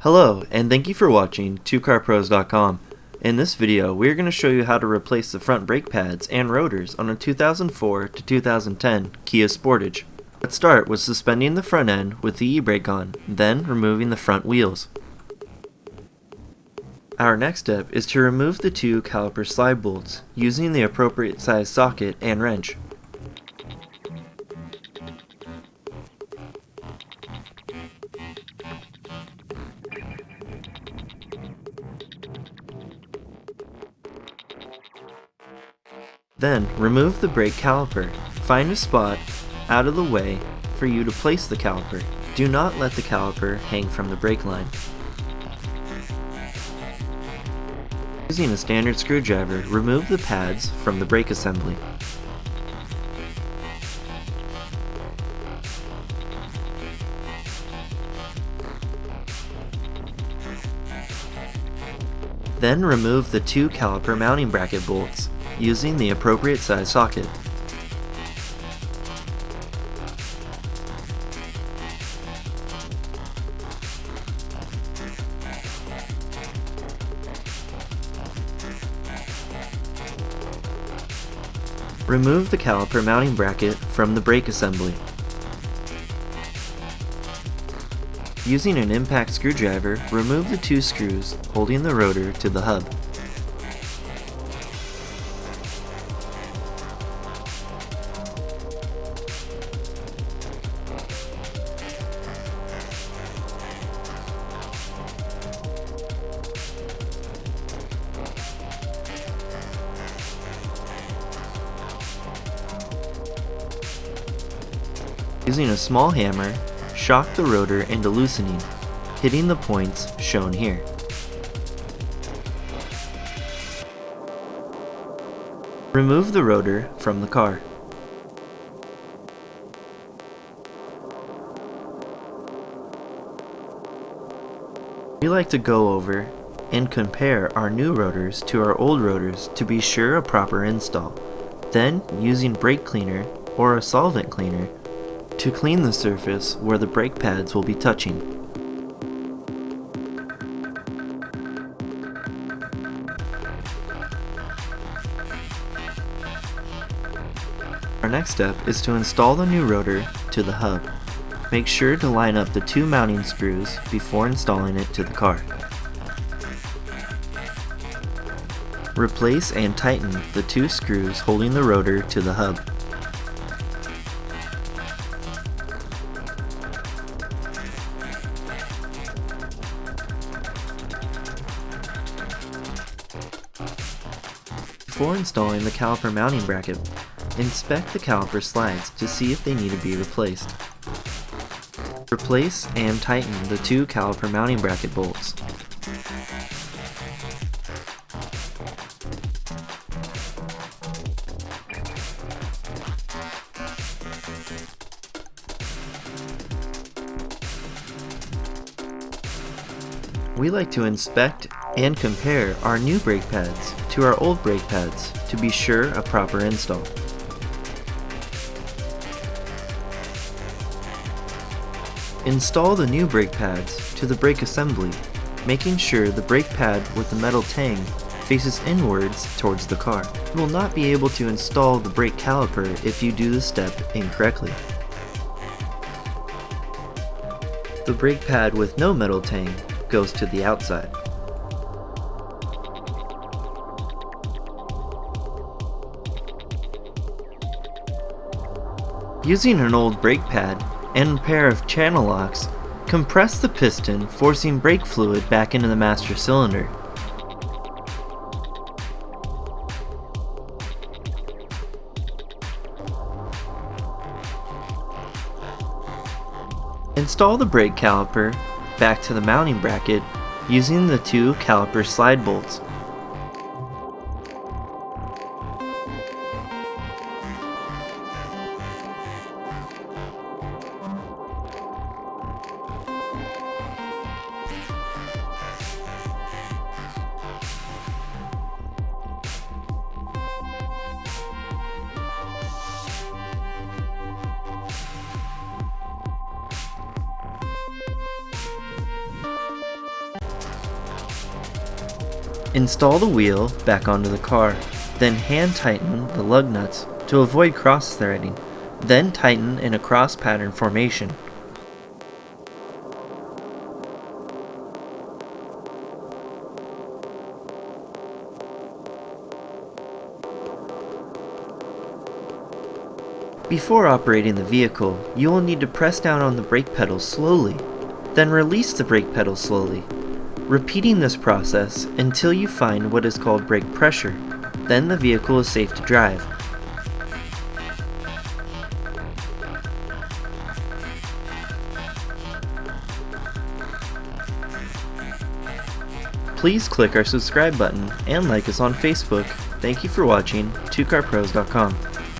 Hello, and thank you for watching 2carpros.com. In this video, we are going to show you how to replace the front brake pads and rotors on a 2004 to 2010 Kia Sportage. Let's start with suspending the front end with the e-brake on, then removing the front wheels. Our next step is to remove the two caliper slide bolts using the appropriate size socket and wrench. Then, remove the brake caliper. Find a spot out of the way for you to place the caliper. Do not let the caliper hang from the brake line. Using a standard screwdriver, remove the pads from the brake assembly. Then remove the two caliper mounting bracket bolts using the appropriate size socket. Remove the caliper mounting bracket from the brake assembly. Using an impact screwdriver, remove the two screws holding the rotor to the hub. Using a small hammer, shock the rotor into loosening, hitting the points shown here. Remove the rotor from the car. We like to go over and compare our new rotors to our old rotors to be sure a proper install. Then, using brake cleaner or a solvent cleaner, to clean the surface where the brake pads will be touching. Our next step is to install the new rotor to the hub. Make sure to line up the two mounting screws before installing it to the car. Replace and tighten the two screws holding the rotor to the hub. Before installing the caliper mounting bracket, inspect the caliper slides to see if they need to be replaced. Replace and tighten the two caliper mounting bracket bolts. We like to inspect and compare our new brake pads to our old brake pads to be sure a proper install. Install the new brake pads to the brake assembly, making sure the brake pad with the metal tang faces inwards towards the car. You will not be able to install the brake caliper if you do the step incorrectly. The brake pad with no metal tang goes to the outside. Using an old brake pad and a pair of channel locks, compress the piston, forcing brake fluid back into the master cylinder. Install the brake caliper back to the mounting bracket using the two caliper slide bolts. Install the wheel back onto the car, then hand tighten the lug nuts to avoid cross-threading, then tighten in a cross pattern formation. Before operating the vehicle, you will need to press down on the brake pedal slowly, then release the brake pedal slowly, repeating this process until you find what is called brake pressure. Then the vehicle is safe to drive. Please click our subscribe button and like us on Facebook. Thank you for watching 2carpros.com.